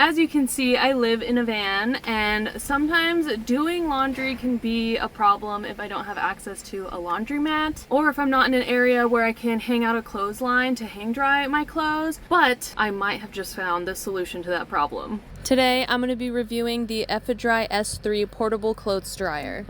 As you can see, I live in a van, and sometimes doing laundry can be a problem if I don't have access to a laundromat, or if I'm not in an area where I can hang out a clothesline to hang dry my clothes, but I might have just found the solution to that problem. Today, I'm going to be reviewing the Effidry S3 portable clothes dryer.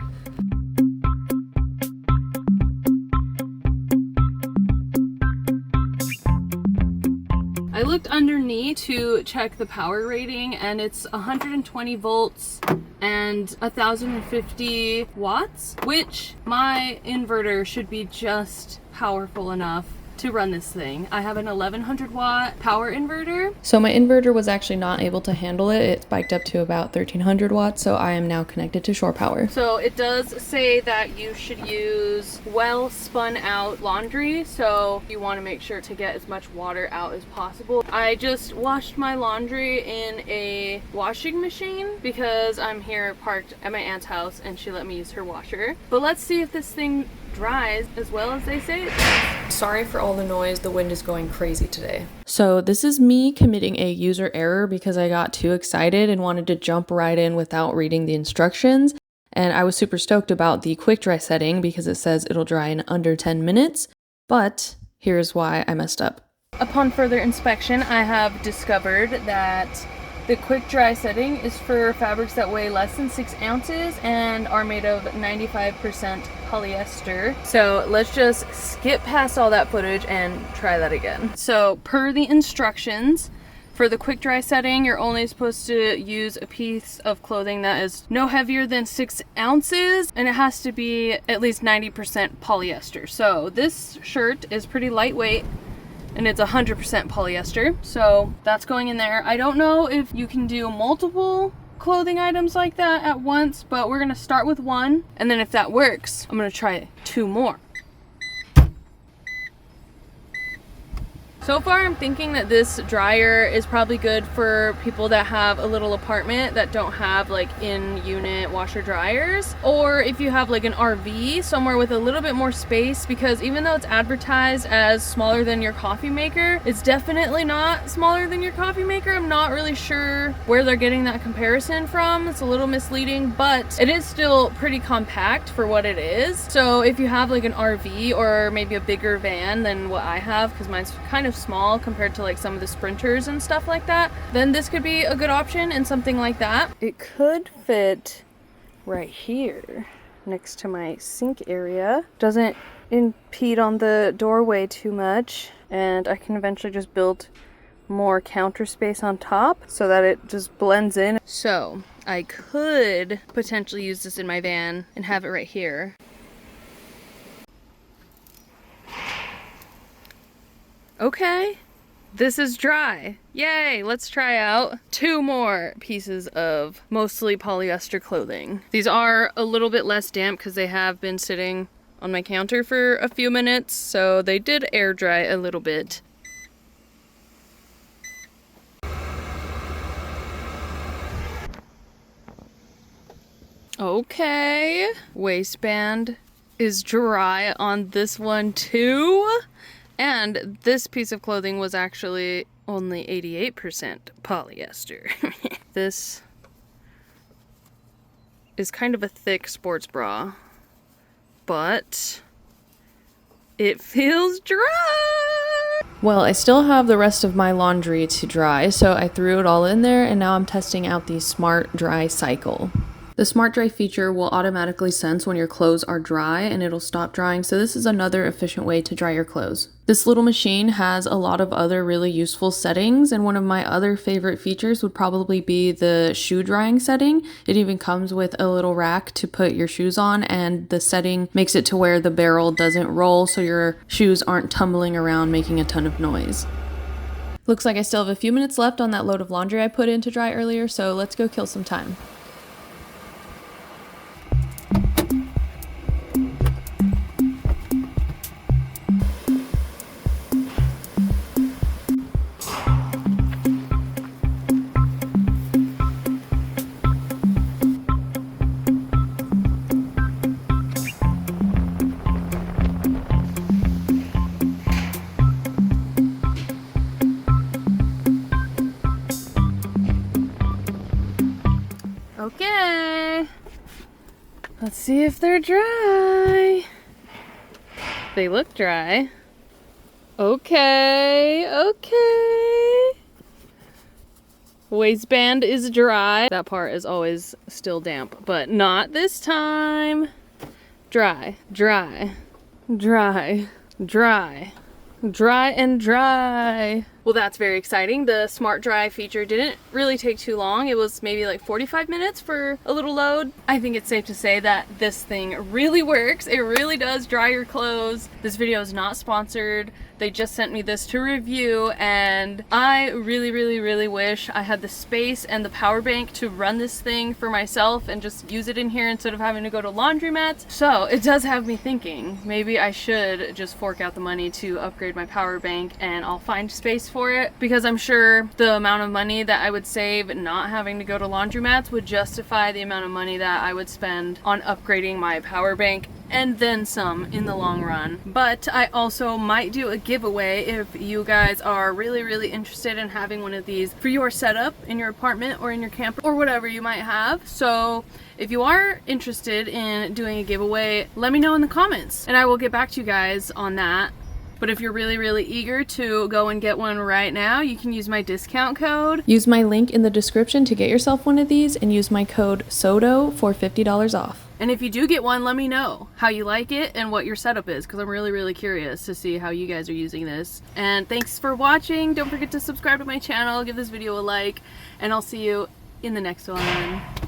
I looked underneath to check the power rating, and it's 120 volts and 1050 watts, which my inverter should be just powerful enough to run this thing. I have an 1100 watt power inverter. So my inverter was actually not able to handle it. It spiked up to about 1300 watts, so I am now connected to shore power. So it does say that you should use well spun out laundry, so you want to make sure to get as much water out as possible. I just washed my laundry in a washing machine because I'm here parked at my aunt's house and she let me use her washer. But let's see if this thing dries as well as they say it does. Sorry for all the noise, the wind is going crazy today. So this is me committing a user error because I got too excited and wanted to jump right in without reading the instructions. And I was super stoked about the quick dry setting because it says it'll dry in under 10 minutes, but here's why I messed up. Upon further inspection, I have discovered that the quick dry setting is for fabrics that weigh less than 6 ounces and are made of 95% polyester. So let's just skip past all that footage and try that again. So per the instructions, for the quick dry setting, you're only supposed to use a piece of clothing that is no heavier than 6 ounces, and it has to be at least 90% polyester. So this shirt is pretty lightweight, and it's 100% polyester, so that's going in there. I don't know if you can do multiple clothing items like that at once, but we're gonna start with one, and then if that works, I'm gonna try 2 more. So far, I'm thinking that this dryer is probably good for people that have a little apartment that don't have like in-unit washer dryers, or if you have like an RV somewhere with a little bit more space, because even though it's advertised as smaller than your coffee maker, it's definitely not smaller than your coffee maker. I'm not really sure where they're getting that comparison from. It's a little misleading, but it is still pretty compact for what it is. So if you have like an RV or maybe a bigger van than what I have, because mine's kind of small compared to like some of the sprinters and stuff like that, then this could be a good option in something like that. It could fit right here next to my sink area. Doesn't impede on the doorway too much, and I can eventually just build more counter space on top so that it just blends in. So I could potentially use this in my van and have it right here. Okay, this is dry. Yay, let's try out 2 more pieces of mostly polyester clothing. These are a little bit less damp because they have been sitting on my counter for a few minutes, so they did air dry a little bit. Okay, waistband is dry on this one too. And this piece of clothing was actually only 88% polyester. This is kind of a thick sports bra, but it feels dry. Well, I still have the rest of my laundry to dry, so I threw it all in there, and now I'm testing out the Smart Dry Cycle. The Smart Dry feature will automatically sense when your clothes are dry and it'll stop drying, so this is another efficient way to dry your clothes. This little machine has a lot of other really useful settings, and one of my other favorite features would probably be the shoe drying setting. It even comes with a little rack to put your shoes on, and the setting makes it to where the barrel doesn't roll so your shoes aren't tumbling around making a ton of noise. Looks like I still have a few minutes left on that load of laundry I put in to dry earlier, so let's go kill some time. Okay. Let's see if they're dry. They look dry. Okay. Waistband is dry. That part is always still damp, but not this time. Dry. Well, that's very exciting. The Smart Dry feature didn't really take too long. It was maybe like 45 minutes for a little load. I think it's safe to say that this thing really works. It really does dry your clothes. This video is not sponsored. They just sent me this to review, and I really wish I had the space and the power bank to run this thing for myself and just use it in here instead of having to go to laundromats. So it does have me thinking, maybe I should just fork out the money to upgrade my power bank, and I'll find space for it, because I'm sure the amount of money that I would save not having to go to laundromats would justify the amount of money that I would spend on upgrading my power bank, and then some in the long run. But I also might do a giveaway if you guys are really interested in having one of these for your setup in your apartment or in your camper or whatever you might have. So if you are interested in doing a giveaway, let me know in the comments and I will get back to you guys on that. But if you're really eager to go and get one right now, you can use my discount code. Use my link in the description to get yourself one of these, and use my code SOTO for $50 off. And if you do get one, let me know how you like it and what your setup is, because I'm really curious to see how you guys are using this. And thanks for watching. Don't forget to subscribe to my channel, give this video a like, and I'll see you in the next one.